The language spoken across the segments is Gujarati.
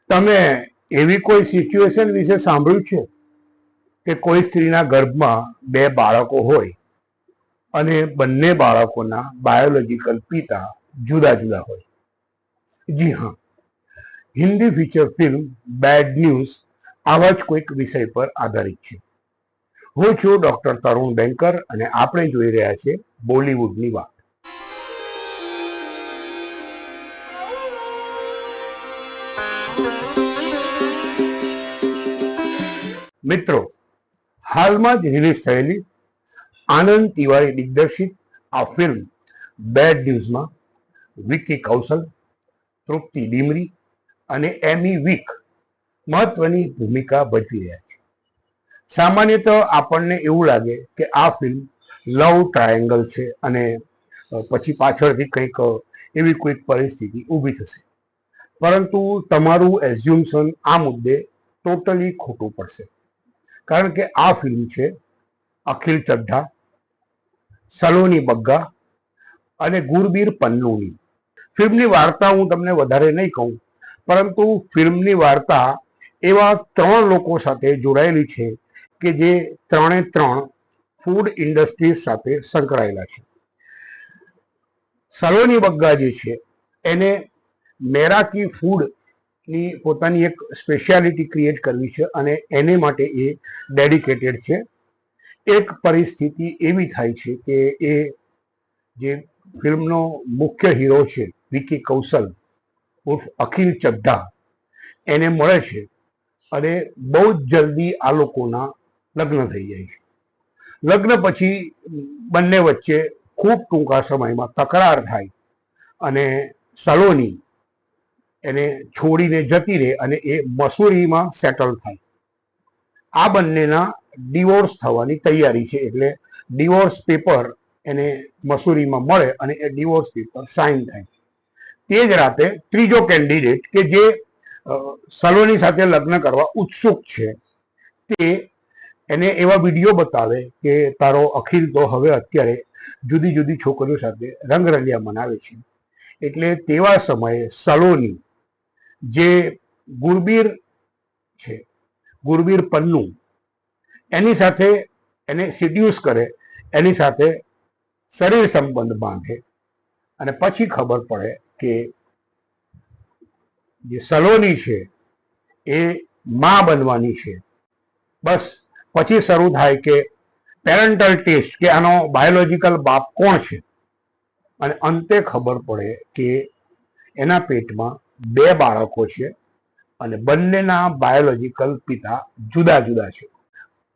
તમે એવી કોઈ સિચ્યુએશન વિશે સાંભળ્યું છે કે કોઈ સ્ત્રીના ગર્ભમાં બે બાળકો હોય અને બંને બાળકોના બાયોલોજીકલ પિતા જુદા જુદા હોય? જી હા, Hindi feature film Bad news આવા જ કોઈક વિષય પર આધારિત છે. હું છું ડોક્ટર તરુણ બેંકર અને આપણે જોઈ રહ્યા છીએ બોલિવૂડની વાત. મિત્રો, હાલમાં જ રિલીઝ થયેલી આનંદ તિવારી દિગ્દર્શિત આ ફિલ્મ બેડ ન્યૂઝમાં વિકી કૌશલ, તૃપ્તિ ડિમરી અને એમી વિક મહત્વની ભૂમિકા ભજવી રહ્યા છે. સામાન્યતઃ આપણને એવું લાગે કે આ ફિલ્મ લવ ટ્રાયેંગલ છે અને પછી પાછળથી કંઈક એવી કોઈક પરિસ્થિતિ ઊભી થશે, પરંતુ તમારું એઝ્યુમ્શન આ મુદ્દે ટોટલી ખોટું પડશે. કારણ કે આ ફિલ્મ છે અખિલ ચઢ્ઢા, સલોની બગ્ગા અને ગુરબીર પન્નુની. ફિલ્મની વાર્તા હું તમને વધારે નહીં કહું, પરંતુ ફિલ્મની વાર્તા એવા ત્રણ લોકો સાથે જોડાયેલી છે કે જે ત્રણે ત્રણ ફૂડ ઇન્ડસ્ટ્રીઝ સાથે સંકળાયેલા છે. સલોની બગ્ગા જે છે એને મેરાકી ફૂડની પોતાની એક સ્પેશિયાલિટી ક્રિએટ કરવી છે અને એને માટે એ ડેડિકેટેડ છે. એક પરિસ્થિતિ એવી થાય છે કે એ જે ફિલ્મનો મુખ્ય હીરો છે વિકી કૌશલ ઉર્ફ અખિલ ચઢ્ઢા, એને મળે છે અને બહુ જ જલ્દી આ લોકોના લગ્ન થઈ જાય છે. લગ્ન પછી બંને વચ્ચે ખૂબ ટૂંકા સમયમાં તકરાર થાય અને સલોની એને છોડીને જતી રહે અને એ મસૂરીમાં સેટલ થાય. આ બંનેના ડિવોર્સ થવાની તૈયારી છે, એટલે ડિવોર્સ પેપર એને મસૂરીમાં મળે અને એ ડિવોર્સ પેપર સાઇન થાય. તે જ રાતે ત્રીજો કેન્ડિડેટ કે જે સલોની સાથે લગ્ન કરવા ઉત્સુક છે તે એને એવા વિડીયો બતાવે કે તારો અખિલ તો હવે અત્યારે જુદી જુદી છોકરીઓ સાથે રંગરલિયા મનાવે છે. એટલે તેવા સમયે સલોની જે ગુરબીર છે, ગુરબીર પન્નુ, એની સાથે એને સિડ્યુસ કરે, એની સાથે શરીર સંબંધ બાંધે અને પછી ખબર પડે કે જે સલોની છે એ માં બનવાની છે. બસ પછી શરૂ થાય કે પેરેન્ટલ ટેસ્ટ, કે આનો બાયોલોજીકલ બાપ કોણ છે, અને અંતે ખબર પડે કે એના પેટમાં બે બાળકો છે અને બંનેના બાયોલોજીકલ પિતા જુદા જુદા છે.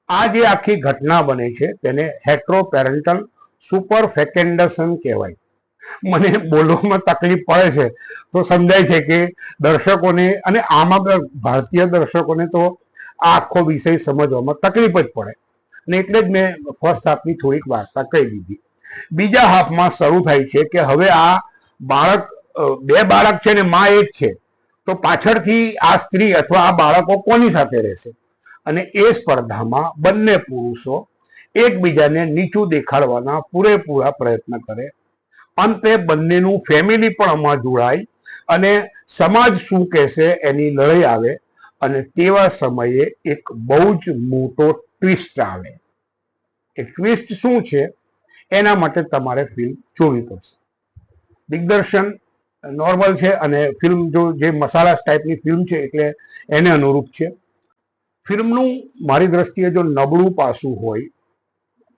આ જે આખી ઘટના બને છે તેને હેટ્રોપેરેન્ટલ સુપર ફેકેન્ડેશન કહેવાય. મને બોલવામાં તકલીફ પડે છે તો સમજાય છે કે દર્શકોને, અને આમાં ભારતીય દર્શકોને તો આ આખો વિષય સમજવામાં તકલીફ જ પડે, અને એટલે જ મેં ફર્સ્ટ હાફની થોડીક વાર્તા કહી દીધી. બીજા હાફમાં શરૂ થાય છે કે હવે આ બાળક, બે બાળક છે ને માં એક છે, તો પાછળથી આ સ્ત્રી અથવા આ બાળકો કોની સાથે રહેશે? અને એ સ્પર્ધામાં બંને પુરુષો એકબીજાને નીચું દેખાડવાના પૂરેપૂરા પ્રયત્ન કરે. અંતે બંનેનું ફેમિલી પણ આમાં જોડાય અને સમાજ શું કહેશે એની લડાઈ આવે, અને તેવા સમયે એક બહુ જ મોટો ટ્વિસ્ટ આવે. એ ટ્વિસ્ટ શું છે એના માટે તમારે ફિલ્મ જોવી પડશે. દિગ્દર્શન નોર્મલ છે અને ફિલ્મ જો જે મસાલા ટાઈપની ફિલ્મ છે એટલે એને અનુરૂપ છે. ફિલ્મનું મારી દ્રષ્ટિએ જો નબળું પાસું હોય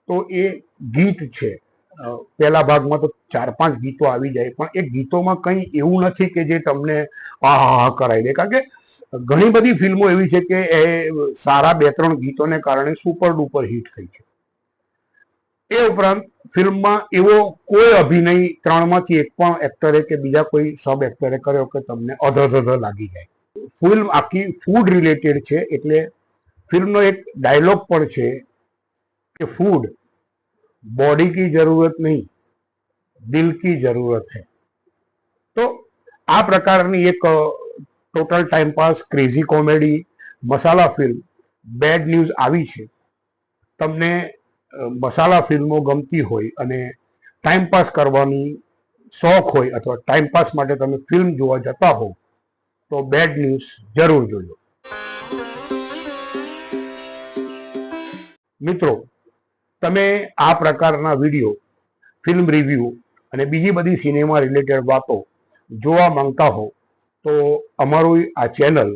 તો એ ગીત છે. પહેલા ભાગમાં તો 4-5 ગીતો આવી જાય, પણ એ ગીતોમાં કંઈ એવું નથી કે જે તમને આહા કરાવી દે. કારણ કે ઘણી બધી ફિલ્મો એવી છે કે એ સારા 2-3 ગીતોને કારણે સુપર ડુપર હિટ થઈ છે. એ ઉપરાંત ફિલ્મમાં એવો કોઈ અભિનય 3માંથી એક પણ એક્ટરે કે બીજા કોઈ સબ એક્ટરે કર્યો કે તમને અધધ લાગી જાય. ફિલ્મ આખી ફૂડ રિલેટેડ છે, એટલે ફિલ્મનો એક ડાયલોગ પણ છે કે ફૂડ बॉडी की जरूरत नहीं, दिल की जरूरत है. तो આ પ્રકારની એક total time pass crazy comedy masala film Bad News આવી છે. તમને મસાલા ફિલ્મો ગમતી હોય અને ટાઈમ પાસ કરવાની શોખ હોય, અથવા ટાઈમ પાસ માટે તમે ફિલ્મ જોવા જતા હો, તો બેડ ન્યૂઝ જરૂર જોજો. મિત્રો, તમે આ પ્રકારના વિડીયો, ફિલ્મ રિવ્યૂ અને બીજી બધી સિનેમા રિલેટેડ વાતો જોવા માંગતા હો તો અમારું આ ચેનલ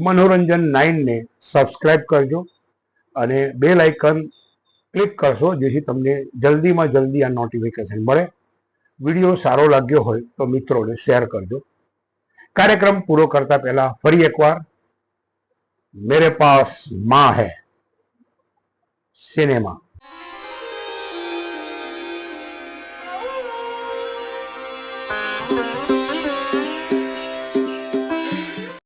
મનોરંજન 9 ને સબસ્ક્રાઇબ કરજો અને બેલ આઇકન ક્લિક કરશો, જેથી તમને જલ્દીમાં જલ્દી આ નોટિફિકેશન મળે. વિડીયો સારો લાગ્યો હોય તો મિત્રોને શેર કરજો. કાર્યક્રમ પૂરો કરતા પહેલા ફરી એકવાર, મેરે પાસ માં હૈ સિનેમા. Thank you.